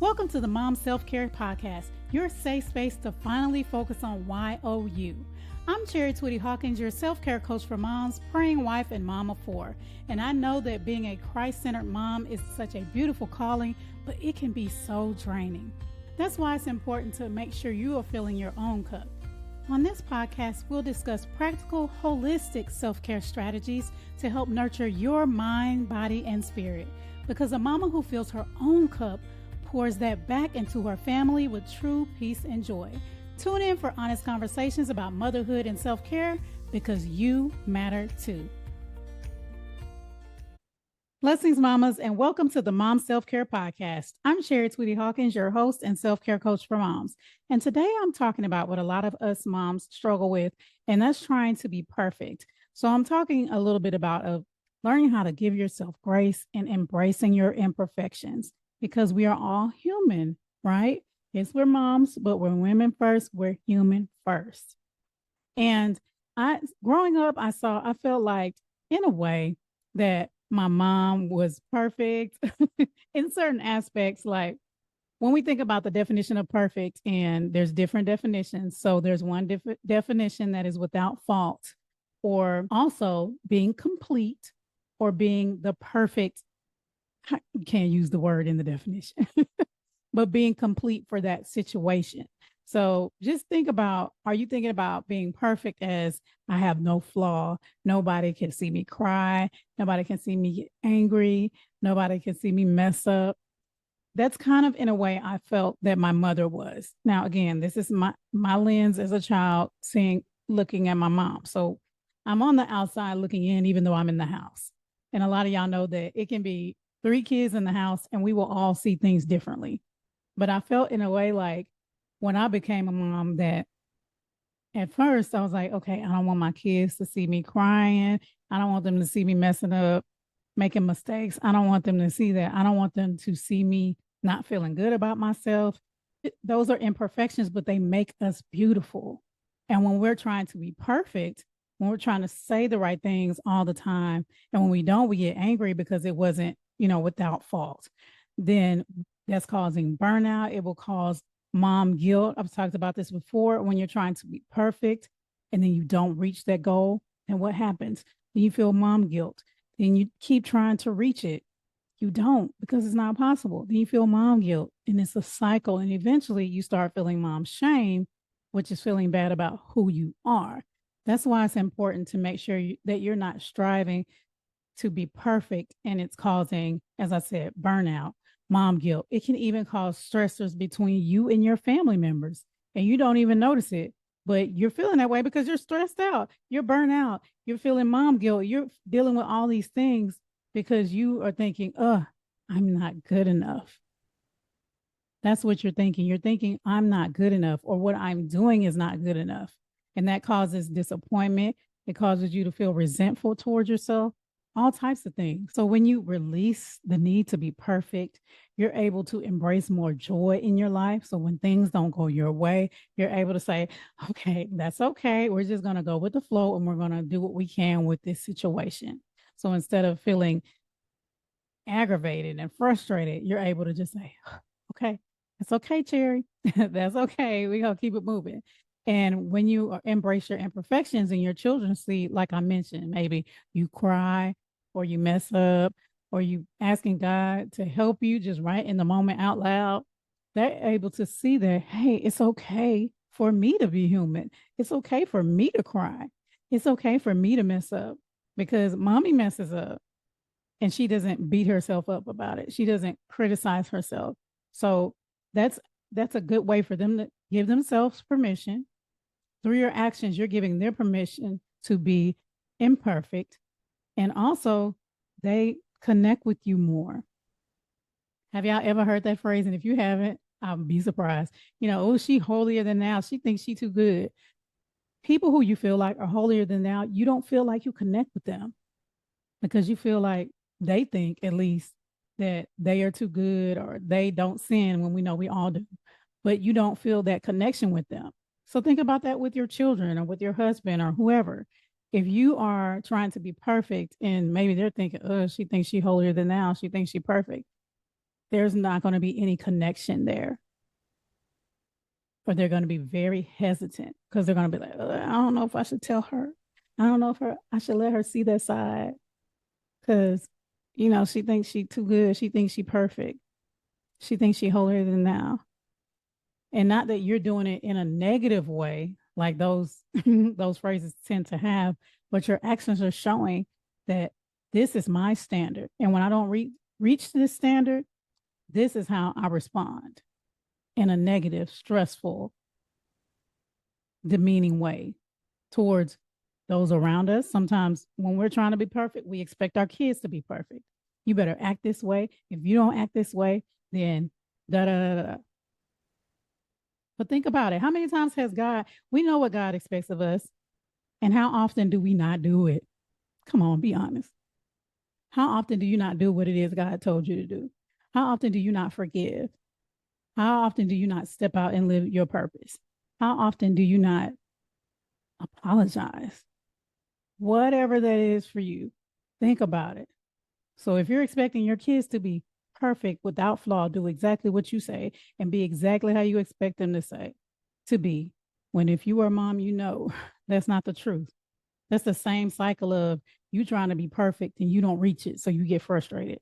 Welcome to the Mom Self-Care Podcast, your safe space to finally focus on YOU. I'm Chari Twitty-Hawkins, your self-care coach for moms, praying wife, and mom of four. And I know that being a Christ-centered mom is such a beautiful calling, but it can be so draining. That's why it's important to make sure you are filling your own cup. On this podcast, we'll discuss practical, holistic self-care strategies to help nurture your mind, body, and spirit. Because a mama who fills her own cup pours that back into her family with true peace and joy. Tune in for honest conversations about motherhood and self-care because you matter too. Blessings, mamas, and welcome to the Mom Self-Care Podcast. I'm Chari Twitty-Hawkins, your host and self-care coach for moms. And today I'm talking about what a lot of us moms struggle with, and that's trying to be perfect. So I'm talking a little bit about learning how to give yourself grace and embracing your imperfections. Because we are all human, right? Yes, we're moms, but we're women first. We're human first. And growing up, I felt like in a way that my mom was perfect in certain aspects. Like when we think about the definition of perfect, and there's different definitions. So there's one definition that is without fault, or also being complete, or being the perfect. You can't use the word in the definition, but being complete for that situation. So just think about, are you thinking about being perfect as I have no flaw? Nobody can see me cry. Nobody can see me get angry. Nobody can see me mess up. That's kind of in a way I felt that my mother was. Now, again, this is my lens as a child looking at my mom. So I'm on the outside looking in, even though I'm in the house. And a lot of y'all know that it can be 3 kids in the house and we will all see things differently. But I felt in a way like when I became a mom that at first I was like, okay, I don't want my kids to see me crying. I don't want them to see me messing up, making mistakes. I don't want them to see that. I don't want them to see me not feeling good about myself. Those are imperfections, but they make us beautiful. And when we're trying to be perfect, when we're trying to say the right things all the time, and when we don't, we get angry because it wasn't, without fault, then that's causing burnout. It will cause mom guilt. I've talked about this before. When you're trying to be perfect and then you don't reach that goal, and what happens? Then you feel mom guilt. Then you keep trying to reach it. You don't, because it's not possible. Then you feel mom guilt, and it's a cycle. And eventually you start feeling mom shame, which is feeling bad about who you are. That's why it's important to make sure that you're not striving to be perfect, and it's causing, as I said, burnout, mom guilt. It can even cause stressors between you and your family members, and you don't even notice it, but you're feeling that way because you're stressed out, you're burnt out, you're feeling mom guilt, you're dealing with all these things because you are thinking, I'm not good enough. That's what you're thinking. You're thinking, I'm not good enough, or what I'm doing is not good enough. And that causes disappointment. It causes you to feel resentful towards yourself, all types of things. So when you release the need to be perfect, you're able to embrace more joy in your life. So when things don't go your way, you're able to say, okay, that's okay. We're just going to go with the flow, and we're going to do what we can with this situation. So instead of feeling aggravated and frustrated, you're able to just say, okay, that's okay, Chari. That's okay. We're going to keep it moving. And when you embrace your imperfections and your children see, like I mentioned, maybe you cry or you mess up or you asking God to help you just right in the moment out loud, they're able to see that, hey, it's okay for me to be human. It's okay for me to cry. It's okay for me to mess up, because mommy messes up and she doesn't beat herself up about it. She doesn't criticize herself. So that's a good way for them to give themselves permission. Through your actions, you're giving their permission to be imperfect. And also, they connect with you more. Have y'all ever heard that phrase? And if you haven't, I'll be surprised. Oh, she holier than thou. She thinks she too good. People who you feel like are holier than thou, you don't feel like you connect with them because you feel like they think, at least, that they are too good or they don't sin, when we know we all do. But you don't feel that connection with them. So think about that with your children or with your husband or whoever. If you are trying to be perfect and maybe they're thinking, she thinks she's holier than thou, she thinks she's perfect, there's not going to be any connection there. Or they're going to be very hesitant because they're going to be like, I don't know if I should tell her. I don't know if I should let her see that side because, she thinks she's too good. She thinks she's perfect. She thinks she holier than thou. And not that you're doing it in a negative way, like those those phrases tend to have, but your actions are showing that this is my standard. And when I don't reach this standard, this is how I respond in a negative, stressful, demeaning way towards those around us. Sometimes when we're trying to be perfect, we expect our kids to be perfect. You better act this way. If you don't act this way, then da da da da. But think about it. How many times has we know what God expects of us, and how often do we not do it? Come on, be honest. How often do you not do what it is God told you to do? How often do you not forgive? How often do you not step out and live your purpose? How often do you not apologize? Whatever that is for you, think about it. So if you're expecting your kids to be perfect without flaw, do exactly what you say and be exactly how you expect them to be. When if you are a mom, that's not the truth. That's the same cycle of you trying to be perfect and you don't reach it, so you get frustrated.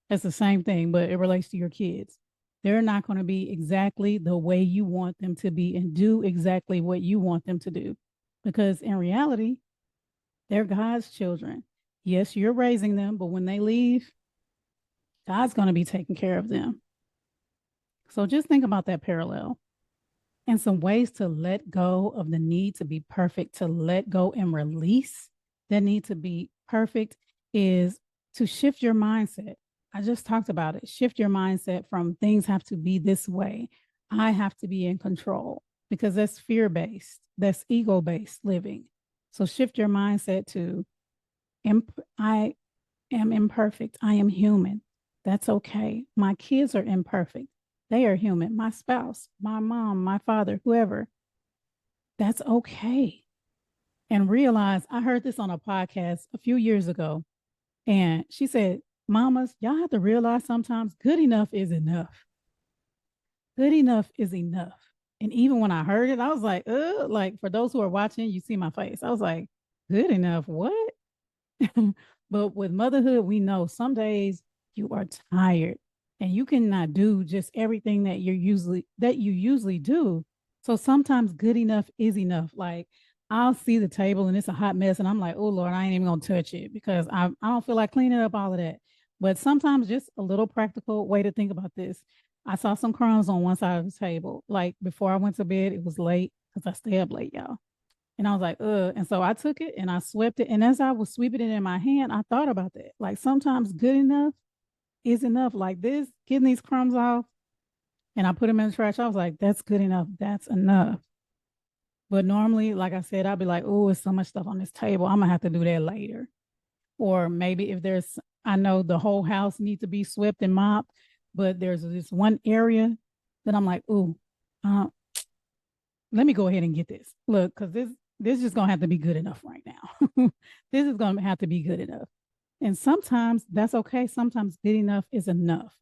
That's the same thing, but it relates to your kids. They're not going to be exactly the way you want them to be and do exactly what you want them to do. Because in reality, they're God's children. Yes, you're raising them, but when they leave, God's going to be taking care of them. So just think about that parallel and some ways to let go of the need to be perfect, to let go and release that need to be perfect is to shift your mindset. I just talked about it. Shift your mindset from things have to be this way. I have to be in control because that's fear-based. That's ego-based living. So shift your mindset to I am imperfect. I am human. That's okay. My kids are imperfect. They are human. My spouse, my mom, my father, whoever. That's okay. And realize I heard this on a podcast a few years ago. And she said, mamas, y'all have to realize sometimes good enough is enough. Good enough is enough. And even when I heard it, I was like for those who are watching, you see my face. I was like, good enough, what? But with motherhood, we know some days you are tired and you cannot do just everything that you usually do. So sometimes good enough is enough. Like I'll see the table and it's a hot mess and I'm like, oh Lord, I ain't even gonna touch it because I don't feel like cleaning up all of that. But sometimes just a little practical way to think about this. I saw some crumbs on one side of the table. Like before I went to bed, it was late because I stay up late, y'all. And I was like, ugh. And so I took it and I swept it. And as I was sweeping it in my hand, I thought about that. Like sometimes good enough is enough. Like this, getting these crumbs off and I put them in the trash. I was like, that's good enough. That's enough. But normally, like I said, I'd be like, oh, it's so much stuff on this table. I'm going to have to do that later. Or maybe if I know the whole house needs to be swept and mopped, but there's this one area that I'm like, ooh, let me go ahead and get this. Look, because this is just going to have to be good enough right now. This is going to have to be good enough. And sometimes that's okay. Sometimes good enough is enough.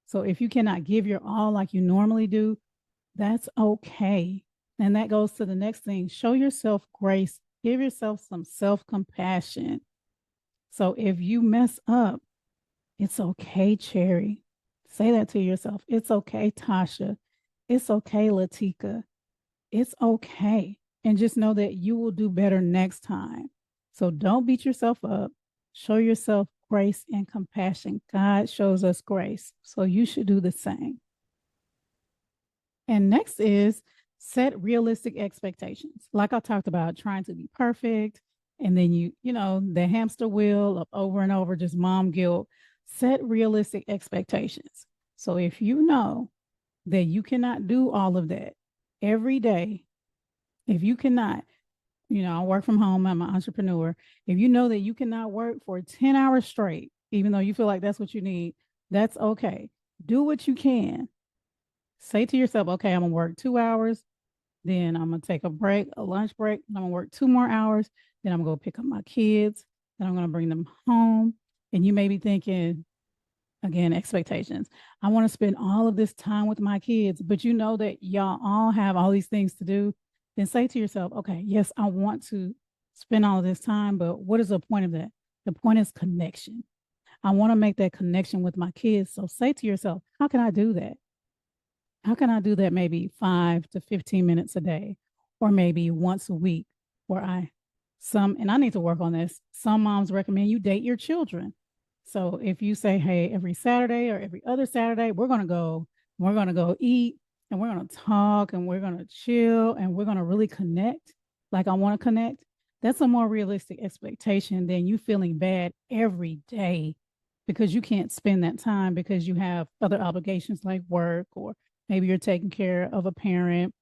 So if you cannot give your all like you normally do, that's okay. And that goes to the next thing. Show yourself grace. Give yourself some self-compassion. So if you mess up, it's okay, Chari. Say that to yourself. It's okay, Tasha. It's okay, Latika. It's okay. And just know that you will do better next time. So don't beat yourself up. Show yourself grace and compassion. God shows us grace. So you should do the same. And next is set realistic expectations. Like I talked about, trying to be perfect. And then the hamster wheel of over and over, just mom guilt. Set realistic expectations. So if you know that you cannot do all of that every day, if you cannot, I work from home, I'm an entrepreneur. If you know that you cannot work for 10 hours straight, even though you feel like that's what you need, that's okay. Do what you can. Say to yourself, okay, I'm going to work 2 hours. Then I'm going to take a break, a lunch break. And I'm going to work 2 more hours. Then I'm going to pick up my kids. Then I'm going to bring them home. And you may be thinking, Again, expectations. I want to spend all of this time with my kids, but you know that y'all all have all these things to do. Then say to yourself, okay, yes, I want to spend all of this time, but what is the point of that? The point is connection. I want to make that connection with my kids. So say to yourself, how can I do that? How can I do that maybe 5 to 15 minutes a day, or maybe once a week, where and I need to work on this. Some moms recommend you date your children. So if you say, hey, every Saturday or every other Saturday, we're going to go eat and we're going to talk and we're going to chill and we're going to really connect like I want to connect. That's a more realistic expectation than you feeling bad every day because you can't spend that time because you have other obligations like work, or maybe you're taking care of a parent,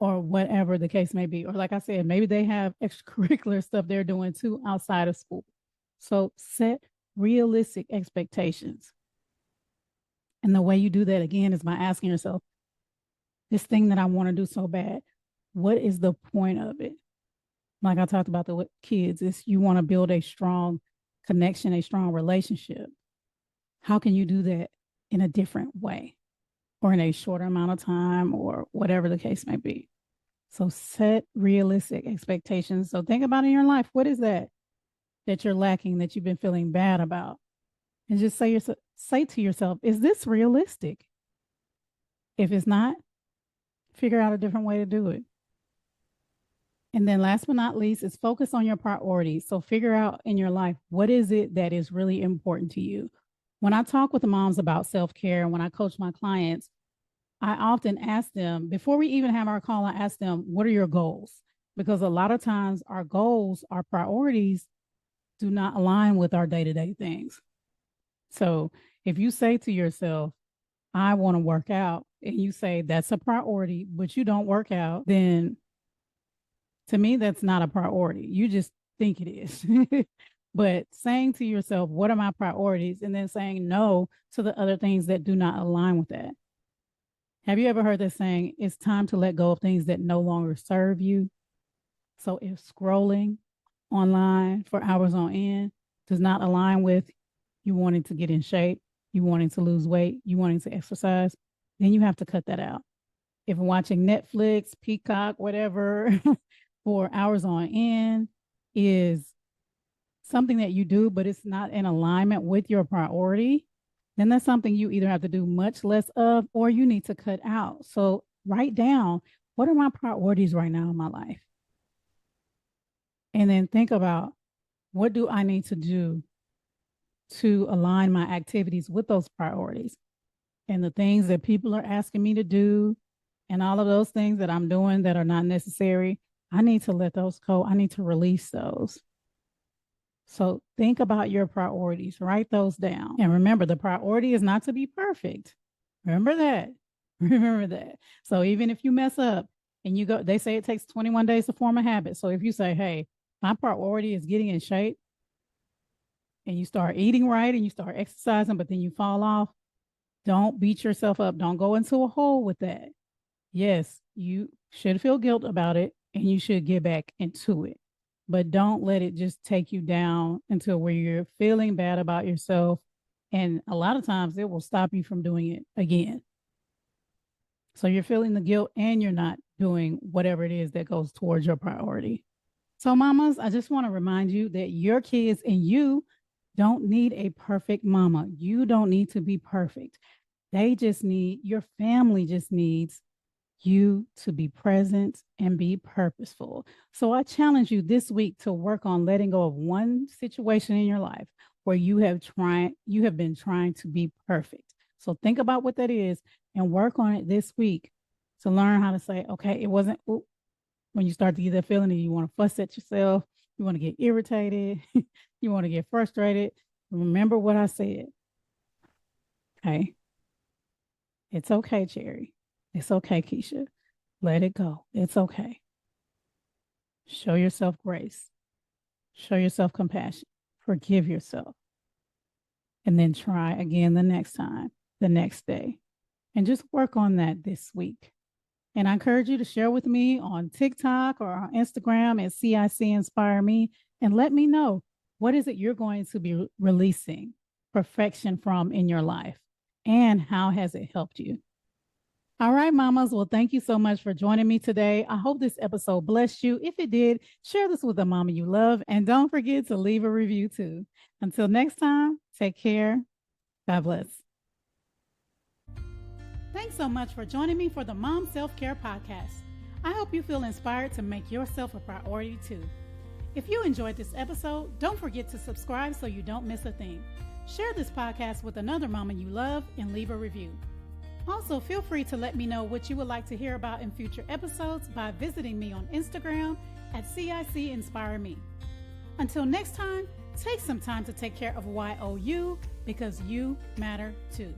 or whatever the case may be. Or like I said, maybe they have extracurricular stuff they're doing too outside of school. So set realistic expectations. And the way you do that again is by asking yourself, this thing that I want to do so bad, what is the point of it? Like I talked about the kids, is you want to build a strong connection, a strong relationship. How can you do that in a different way, or in a shorter amount of time, or whatever the case may be? So set realistic expectations. So think about in your life, what is that you're lacking, that you've been feeling bad about? And just say to yourself, is this realistic? If it's not, figure out a different way to do it. And then last but not least is focus on your priorities. So figure out in your life, what is it that is really important to you? When I talk with the moms about self-care, and when I coach my clients, I often ask them, before we even have our call, I ask them, what are your goals? Because a lot of times our goals, our priorities do not align with our day-to-day things. So if you say to yourself, I want to work out, and you say that's a priority, but you don't work out, then to me, that's not a priority. You just think it is. But saying to yourself, what are my priorities? And then saying no to the other things that do not align with that. Have you ever heard this saying, it's time to let go of things that no longer serve you? So if scrolling online for hours on end does not align with you wanting to get in shape, you wanting to lose weight, you wanting to exercise, then you have to cut that out. If watching Netflix, Peacock, whatever, for hours on end is something that you do, but it's not in alignment with your priority, then that's something you either have to do much less of, or you need to cut out. So write down, what are my priorities right now in my life? And then think about, what do I need to do to align my activities with those priorities? And the things that people are asking me to do, and all of those things that I'm doing that are not necessary, I need to let those go. I need to release those. So think about your priorities, write those down. And remember, the priority is not to be perfect. Remember that. Remember that. So even if you mess up and you go, they say it takes 21 days to form a habit. So if you say, hey, my priority is getting in shape, and you start eating right and you start exercising, but then you fall off, don't beat yourself up. Don't go into a hole with that. Yes, you should feel guilt about it and you should get back into it. But don't let it just take you down until where you're feeling bad about yourself. And a lot of times it will stop you from doing it again. So you're feeling the guilt and you're not doing whatever it is that goes towards your priority. So, mamas, I just want to remind you that your kids and you don't need a perfect mama. You don't need to be perfect. Your family just needs you to be present and be purposeful. So I challenge you this week to work on letting go of one situation in your life where you have been trying to be perfect. So think about what that is and work on it this week to learn how to say, okay, it wasn't, when you start to get that feeling that you want to fuss at yourself, you want to get irritated, you want to get frustrated. Remember what I said. Okay. It's okay, Chari. It's okay, Keisha. Let it go. It's okay. Show yourself grace. Show yourself compassion. Forgive yourself. And then try again the next time, the next day. And just work on that this week. And I encourage you to share with me on TikTok or on Instagram at CIC Inspire Me, and let me know, what is it you're going to be releasing perfection from in your life? And how has it helped you? All right, mamas. Well, thank you so much for joining me today. I hope this episode blessed you. If it did, share this with a mama you love. And don't forget to leave a review too. Until next time, take care. God bless. Thanks so much for joining me for the Mom Self-Care Podcast. I hope you feel inspired to make yourself a priority too. If you enjoyed this episode, don't forget to subscribe so you don't miss a thing. Share this podcast with another mama you love and leave a review. Also, feel free to let me know what you would like to hear about in future episodes by visiting me on Instagram at CIC Inspire Me. Until next time, take some time to take care of YOU because you matter too.